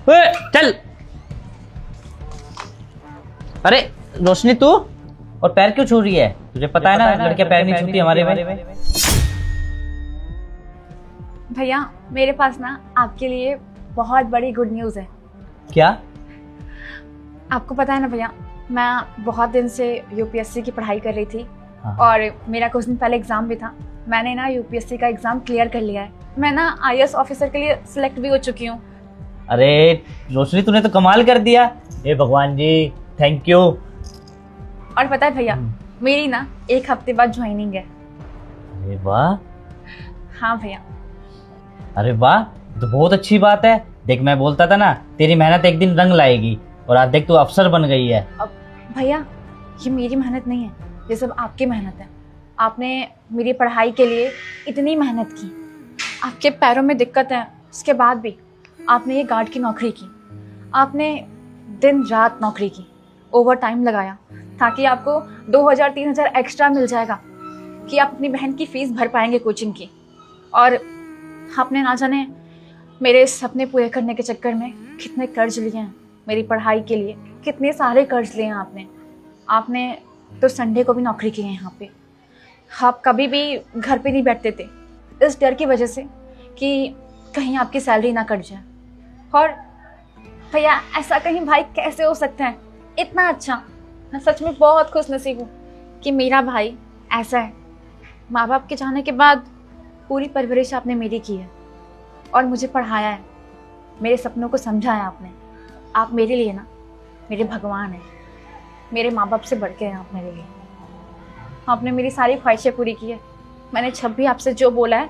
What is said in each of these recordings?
ओए, चल। अरे रोशनी, तू और पैर क्यों छू रही है? तुझे पता है ना लड़के पैर नहीं छूती हमारे में। भैया मेरे पास ना आपके लिए बहुत बड़ी गुड न्यूज़ है। क्या? आपको पता है ना भैया, मैं बहुत दिन से यूपीएससी की पढ़ाई कर रही थी। हाँ। और मेरा कुछ दिन पहले एग्ज़ाम भी था। मैंने ना यूपीएससी का एग्ज़ाम क्लियर कर लिया है। मैं ना आईएएस ऑफिसर के लिए सिलेक्ट भी हो चुकी हूँ। अरे रोशनी, तूने तो कमाल कर दिया। हे भगवान जी, थैंक यू। और पता है भैया, मेरी ना 1 हफ्ते बाद ज्वाइनिंग है। अरे वाह। हाँ भैया। अरे वाह, तो बहुत अच्छी बात है। देख, मैं बोलता था ना तेरी मेहनत एक दिन रंग लाएगी, और आज देख तू अफसर बन गई है। अब भैया, ये मेरी मेहनत नहीं है, ये सब आपकी मेहनत है। आपने मेरी पढ़ाई के लिए इतनी मेहनत की। आपके पैरों में दिक्कत है, उसके बाद भी आपने ये गार्ड की नौकरी की। आपने दिन रात नौकरी की, ओवर टाइम लगाया, ताकि आपको 2000-3000 एक्स्ट्रा मिल जाएगा कि आप अपनी बहन की फ़ीस भर पाएंगे कोचिंग की। और आपने ना जाने मेरे सपने पूरे करने के चक्कर में कितने कर्ज लिए हैं। मेरी पढ़ाई के लिए कितने सारे कर्ज लिए हैं आपने तो संडे को भी नौकरी की है यहाँ पे। आप कभी भी घर पे नहीं बैठते थे, इस डर की वजह से कि कहीं आपकी सैलरी ना कट जाए। और भैया, ऐसा कहीं भाई कैसे हो सकता है, इतना अच्छा। मैं सच में बहुत खुश नसीब हूँ कि मेरा भाई ऐसा है। माँ बाप के जाने के बाद पूरी परवरिश आपने मेरी की है और मुझे पढ़ाया है, मेरे सपनों को समझा है आपने। आप मेरे लिए ना मेरे भगवान हैं, मेरे माँ बाप से बढ़ के हैं आप मेरे लिए। आपने मेरी सारी ख्वाहिशें पूरी की है। मैंने जब भी आपसे जो बोला है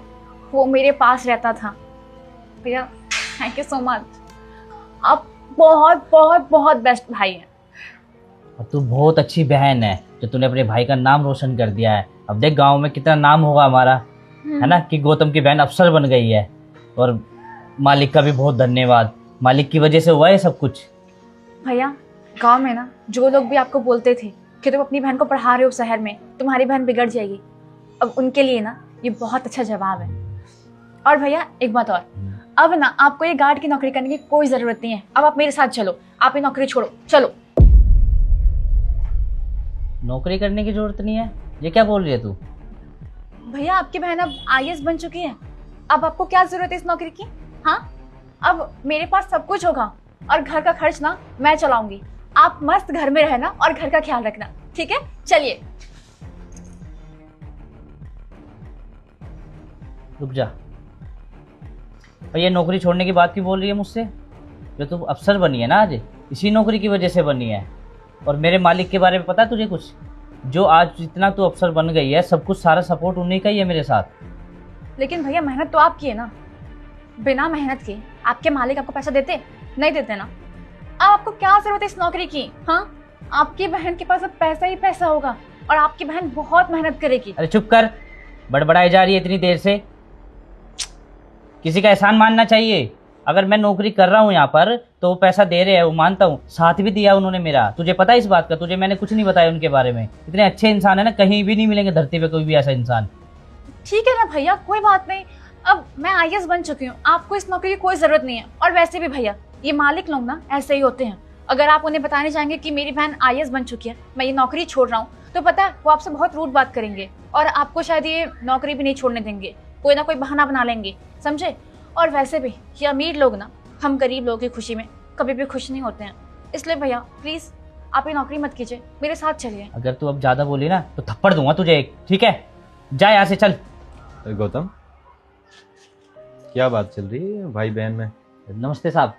वो मेरे पास रहता था। भैया थैंक यू सो मच। आप बहुत बहुत बहुत बेस्ट भाई हैं। और तू बहुत अच्छी बहन है जो तूने अपने भाई का नाम रोशन कर दिया है। अब देख गांव में कितना नाम होगा हमारा, है ना, कि गौतम की बहन अफसर बन गई है। और मालिक का भी बहुत धन्यवाद, मालिक की वजह से हुआ है सब कुछ। भैया गांव में ना जो लोग भी आपको बोलते थे कि तुम अपनी बहन को पढ़ा रहे हो शहर में, तुम्हारी बहन बिगड़ जाएगी, अब उनके लिए ना ये बहुत अच्छा जवाब है। और भैया एक बात और, अब ना आपको ये गार्ड की नौकरी करने की कोई ज़रूरत नहीं है। अब आप मेरे साथ चलो, आप ये नौकरी छोड़ो, चलो। नौकरी करने की जरूरत नहीं है? ये क्या बोल रही है तू? भैया आपकी बहन अब आईएएस बन चुकी है, अब आपको क्या ज़रूरत है इस नौकरी की? हाँ, अब मेरे पास सब कुछ होगा और घर का खर्च ना मैं चलाऊंगी। आप मस्त घर में रहना और घर का ख्याल रखना, ठीक है? चलिए। रुक जा, और ये नौकरी छोड़ने की बात क्यों बोल रही है मुझसे? जो तू अफसर बनी है ना आज, इसी नौकरी की वजह से बनी है। और मेरे मालिक के बारे में पता है तुझे कुछ? जो आज इतना तू अफसर बन गई है, सब कुछ सारा सपोर्ट उन्हीं का ही है मेरे साथ। लेकिन भैया मेहनत तो आपकी है ना, बिना मेहनत के आपके मालिक आपको पैसा देते नहीं? देते ना। अब आपको क्या जरूरत है इस नौकरी की? हाँ, आपकी बहन के पास अब पैसा ही पैसा होगा और आपकी बहन बहुत मेहनत करेगी। अरे चुप कर, बड़बड़ाई जा रही है इतनी देर से। किसी का एहसान मानना चाहिए। अगर मैं नौकरी कर रहा हूँ यहाँ पर तो वो पैसा दे रहे हैं, वो मानता हूँ, साथ भी दिया उन्होंने मेरा। तुझे पता है इस बात का? तुझे मैंने कुछ नहीं बताया उनके बारे में। इतने अच्छे इंसान है ना, कहीं भी नहीं मिलेंगे धरती पे कोई भी ऐसा इंसान। ठीक है ना भैया, कोई बात नहीं। अब मैं आईएएस बन चुकी हूँ, आपको इस नौकरी की कोई जरूरत नहीं है। और वैसे भी भैया, ये मालिक लोग ना ऐसे ही होते हैं। अगर आप उन्हें बताने जाएंगे कि मेरी बहन आईएएस बन चुकी है, मैं ये नौकरी छोड़ रहा हूँ, तो पता है वो आपसे बहुत रूड बात करेंगे और आपको शायद ये नौकरी भी नहीं छोड़ने देंगे। कोई ना कोई बहाना बना लेंगे, समझे? और वैसे भी ये अमीर लोग ना हम गरीब लोगों की खुशी में कभी भी खुश नहीं होते हैं। इसलिए भैया प्लीज आप ये नौकरी मत कीजिए, मेरे साथ चलिए। अगर तू अब ज्यादा बोली ना तो थप्पड़ दूंगा तुझे एक, ठीक है? जा यहाँ से, चल। गौतम, क्या बात चल रही है भाई बहन में? नमस्ते साहब।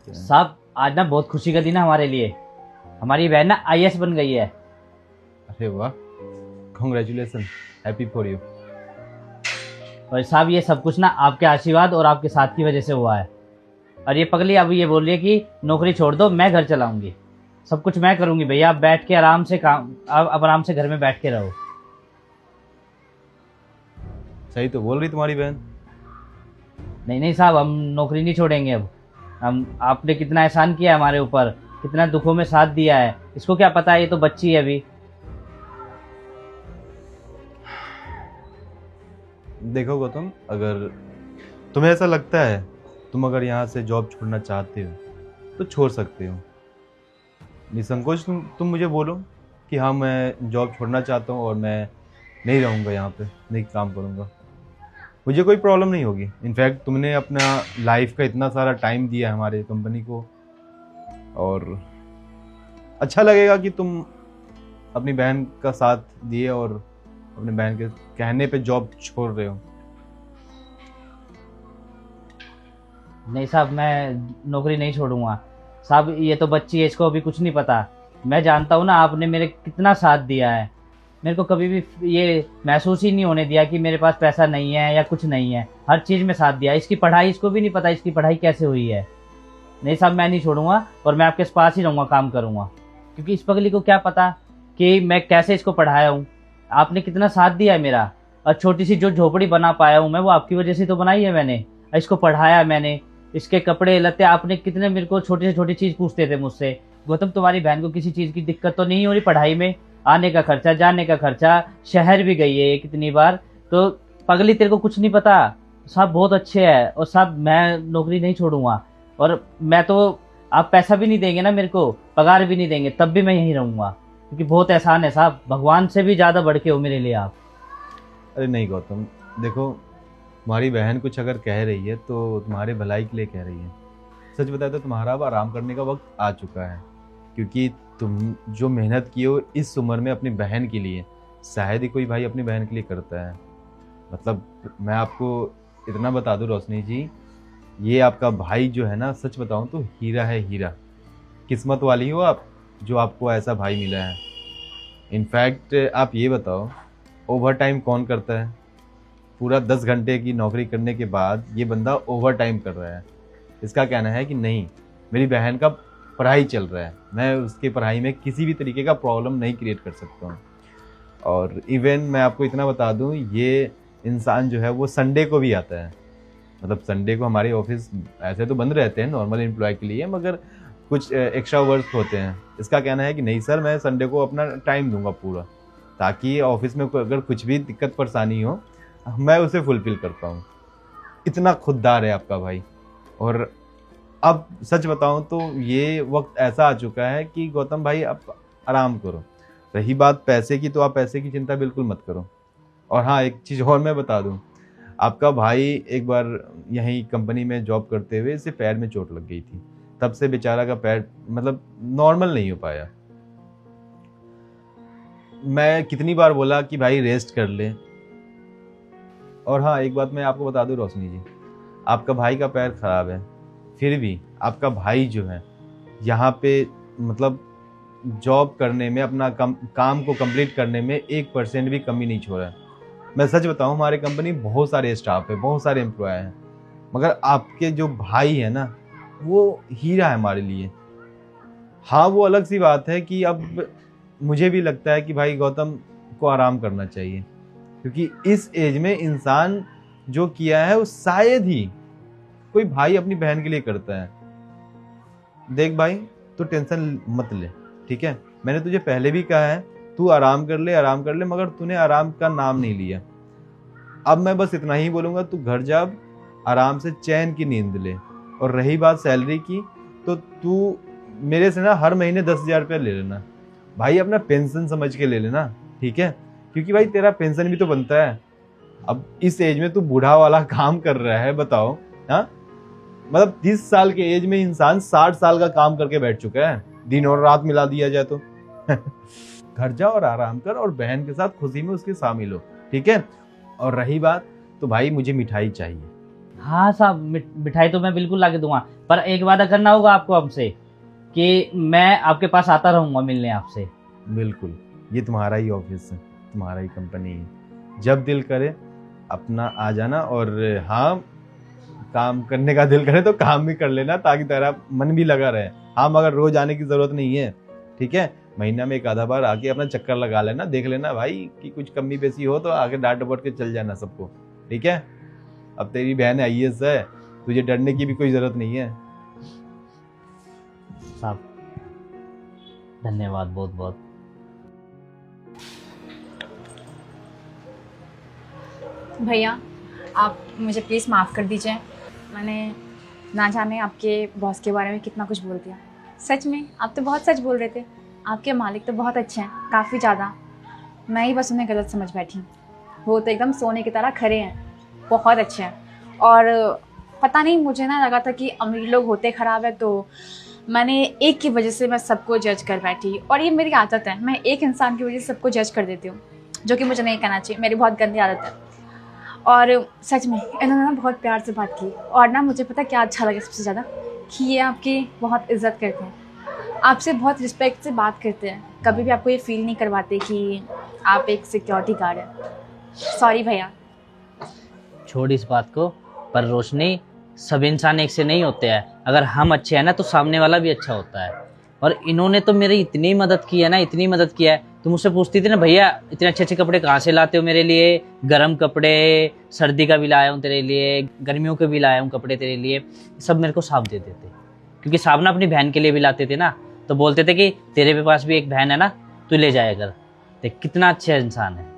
साहब आज ना बहुत खुशी का दिन है हमारे लिए। हमारी बहन ना आईएएस बन गई है। अरे वाह, कॉन्ग्रेचुलेसन, हैप्पी फॉर यू। और साहब ये सब कुछ ना आपके आशीर्वाद और आपके साथ की वजह से हुआ है। और ये पगली अब ये बोल रही है कि नौकरी छोड़ दो, मैं घर चलाऊंगी, सब कुछ मैं करूंगी। भैया आप बैठ के आराम से काम, अब आराम से घर में बैठ के रहो। सही तो बोल रही तुम्हारी बहन। नहीं नहीं साहब, हम नौकरी नहीं छोड़ेंगे अब। हम, आपने कितना एहसान किया है हमारे ऊपर, कितना दुखों में साथ दिया है, इसको क्या पता है? ये तो बच्ची है अभी। देखो गौतम, अगर तुम्हें ऐसा लगता है तुम अगर यहाँ से जॉब छोड़ना चाहते हो तो छोड़ सकते हो, निसंकोच तुम मुझे बोलो कि हाँ मैं जॉब छोड़ना चाहता हूँ और मैं नहीं रहूँगा यहाँ पे, नहीं काम करूँगा, मुझे कोई प्रॉब्लम नहीं होगी। इनफैक्ट तुमने अपना लाइफ का इतना सारा टाइम दिया है हमारे कंपनी को, और अच्छा लगेगा कि तुम अपनी बहन का साथ दिए और अपनी बहन के कहने पे जॉब छोड़ रहे हो। नहीं साहब, मैं नौकरी नहीं छोड़ूंगा साहब। ये तो बच्ची है, इसको अभी कुछ नहीं पता। मैं जानता हूँ ना आपने मेरे कितना साथ दिया है। मेरे को कभी भी ये महसूस ही नहीं होने दिया कि मेरे पास पैसा नहीं है या कुछ नहीं है। हर चीज़ में साथ दिया। इसकी पढ़ाई, इसको भी नहीं पता इसकी पढ़ाई कैसे हुई है। नहीं साहब, मैं नहीं छोड़ूंगा और मैं आपके पास ही रहूँगा, काम करूँगा। क्योंकि इस पगली को क्या पता कि मैं कैसे इसको पढ़ाया हूँ। आपने कितना साथ दिया है मेरा, और छोटी सी जो झोपड़ी बना पाया हूँ मैं, वो आपकी वजह से तो बनाई है मैंने। इसको पढ़ाया मैंने, इसके कपड़े लत्ते, आपने कितने मेरे को छोटी से छोटी चीज़ पूछते थे मुझसे। गौतम, तुम्हारी बहन को किसी चीज़ की दिक्कत तो नहीं हो रही पढ़ाई में? आने का खर्चा, जाने का खर्चा, शहर भी गई है कितनी बार। तो पगली तेरे को कुछ नहीं पता। साहब बहुत अच्छे हैं, और साहब मैं नौकरी नहीं छोड़ूंगा। और मैं तो, आप पैसा भी नहीं देंगे ना मेरे को, पगार भी नहीं देंगे, तब भी मैं यहीं रहूंगा। क्योंकि बहुत एहसान है साहब, भगवान से भी ज़्यादा बढ़ के हो मेरे लिए आप। अरे नहीं गौतम, देखो तुम्हारी बहन कुछ अगर कह रही है तो तुम्हारे भलाई के लिए कह रही है। सच बताए तो तुम्हारा अब आराम करने का वक्त आ चुका है, क्योंकि तुम जो मेहनत की हो इस उम्र में अपनी बहन के लिए, शायद ही कोई भाई अपनी बहन के लिए करता है। मतलब मैं आपको इतना बता दूं रोशनी जी, ये आपका भाई जो है ना, सच बताऊं तो हीरा है, हीरा। किस्मत वाली हो आप जो आपको ऐसा भाई मिला है। इनफैक्ट आप ये बताओ, ओवर टाइम कौन करता है? पूरा 10 घंटे की नौकरी करने के बाद ये बंदा ओवर टाइम कर रहा है। इसका कहना है कि नहीं, मेरी बहन का पढ़ाई चल रहा है, मैं उसकी पढ़ाई में किसी भी तरीके का प्रॉब्लम नहीं क्रिएट कर सकता हूँ। और इवन मैं आपको इतना बता दूँ, ये इंसान जो है वो संडे को भी आता है। मतलब संडे को हमारे ऑफिस ऐसे तो बंद रहते हैं नॉर्मल एम्प्लॉय के लिए, मगर कुछ एक्स्ट्रा वर्क होते हैं। इसका कहना है कि नहीं सर, मैं संडे को अपना टाइम दूंगा पूरा, ताकि ऑफिस में अगर कुछ भी दिक्कत परेशानी हो मैं उसे फुलफिल कर पाऊँ। इतना खुददार है आपका भाई। और अब सच बताऊं तो ये वक्त ऐसा आ चुका है कि गौतम भाई आप आराम करो। रही बात पैसे की, तो आप पैसे की चिंता बिल्कुल मत करो। और हाँ, एक चीज़ और मैं बता दूं, आपका भाई एक बार यहीं कंपनी में जॉब करते हुए इसे पैर में चोट लग गई थी। तब से बेचारा का पैर मतलब नॉर्मल नहीं हो पाया। मैं कितनी बार बोला कि भाई रेस्ट कर ले। और हाँ, एक बात मैं आपको बता दूं रोशनी जी, आपका भाई का पैर खराब है, फिर भी आपका भाई जो है यहाँ पे मतलब जॉब करने में, अपना काम को कंप्लीट करने में 1% भी कमी नहीं छोड़ा है। मैं सच बताऊं, हमारे कंपनी बहुत सारे स्टाफ है, बहुत सारे एम्प्लॉय हैं, मगर आपके जो भाई है ना, वो हीरा है हमारे लिए। हाँ, वो अलग सी बात है कि अब मुझे भी लगता है कि भाई गौतम को आराम करना चाहिए, क्योंकि इस एज में इंसान जो किया है वो शायद ही कोई भाई अपनी बहन के लिए करता है। देख भाई, तू टेंशन मत ले, ठीक है? मैंने तुझे पहले भी कहा है तू आराम कर ले, आराम कर ले, मगर तूने आराम का नाम नहीं लिया। अब मैं बस इतना ही बोलूंगा, तू घर जा, आराम से चैन की नींद ले। और रही बात सैलरी की, तो तू मेरे से ना हर महीने 10,000 रुपया ले लेना भाई, अपना पेंशन समझ के ले लेना, ठीक है? क्योंकि भाई तेरा पेंशन भी तो बनता है। अब इस एज में तू बूढ़ा वाला काम कर रहा है, बताओ। हाँ, मतलब 30 साल के एज में इंसान 60 साल का काम करके बैठ चुका है, दिन और रात मिला दिया जाए तो। घर जा और आराम कर, और बहन के साथ खुशी में उसके शामिल हो, ठीक है? और रही बात, तो भाई मुझे मिठाई चाहिए। हाँ साहब, मिठाई तो मैं बिल्कुल ला के दूंगा, पर एक वादा करना होगा आपको हमसे कि मैं आपके पास आता रहूंगा मिलने आपसे। बिल्कुल, ये तुम्हारा ही ऑफिस है, तुम्हारा ही कंपनी है, जब दिल करे अपना आ जाना। और हाँ, काम करने का दिल करे तो काम भी कर लेना, ताकि तेरा मन भी लगा रहे। हाँ, मगर रोज आने की जरूरत नहीं है, ठीक है? महीना में एक आधा बार आके अपना चक्कर लगा लेना, देख लेना भाई कि कुछ कमी बेसी हो तो आके डांट डपट के चल जाना सबको, ठीक है? अब तेरी बहन IAS है, तुझे डरने की भी कोई जरूरत नहीं है। साहब धन्यवाद बहुत बहुत। भैया, आप मुझे प्लीज़ माफ़ कर दीजिए। मैंने ना जाने आपके बॉस के बारे में कितना कुछ बोल दिया। सच में आप तो बहुत सच बोल रहे थे। आपके मालिक तो बहुत अच्छे हैं, काफ़ी ज़्यादा। मैं ही बस उन्हें गलत समझ बैठी हूँ। वो तो एकदम सोने की तरह खरे हैं, बहुत अच्छे हैं। और पता नहीं, मुझे ना लगा था कि अमीर लोग होते ख़राब है, तो मैंने एक की वजह से मैं सबको जज कर बैठी। और ये मेरी आदत है, मैं एक इंसान की वजह से सबको जज कर देती हूँ, जो कि मुझे नहीं करना चाहिए। मेरी बहुत गंदी आदत है। और सच में इन्होंने ना बहुत प्यार से बात की। और ना मुझे पता क्या अच्छा लगा सबसे ज़्यादा, कि ये आपकी बहुत इज़्ज़त करते हैं, आपसे बहुत रिस्पेक्ट से बात करते हैं। कभी भी आपको ये फील नहीं करवाते कि आप एक सिक्योरिटी गार्ड हैं। सॉरी भैया। छोड़ इस बात को। पर रोशनी, सब इंसान एक से नहीं होते हैं। अगर हम अच्छे हैं ना तो सामने वाला भी अच्छा होता है। और इन्होंने तो मेरी इतनी मदद की है ना, इतनी मदद किया है। तुम मुझसे पूछती थी ना, भैया इतने अच्छे अच्छे कपड़े कहाँ से लाते हो मेरे लिए? गर्म कपड़े, सर्दी का भी लाया हूँ तेरे लिए, गर्मियों के भी लाया हूँ कपड़े तेरे लिए। सब मेरे को साहब देते थे, क्योंकि साहब ना अपनी बहन के लिए भी लाते थे ना, तो बोलते थे कि तेरे पास भी एक बहन है ना, तू ले जाया कर। देख कितना अच्छा इंसान है।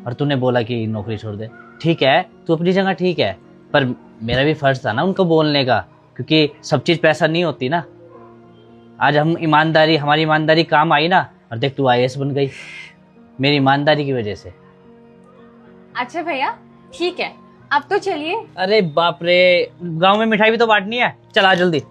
और तूने बोला कि नौकरी छोड़ दे। ठीक है, तू अपनी जगह ठीक है, पर मेरा भी फर्ज था ना उनको बोलने का, क्योंकि सब चीज़ पैसा नहीं होती ना। आज हमारी ईमानदारी काम आई ना, और देख तू IAS बन गई मेरी ईमानदारी की वजह से। अच्छा भैया, ठीक है, अब तो चलिए। अरे बाप रे, गांव में मिठाई भी तो बांटनी है, चला जल्दी।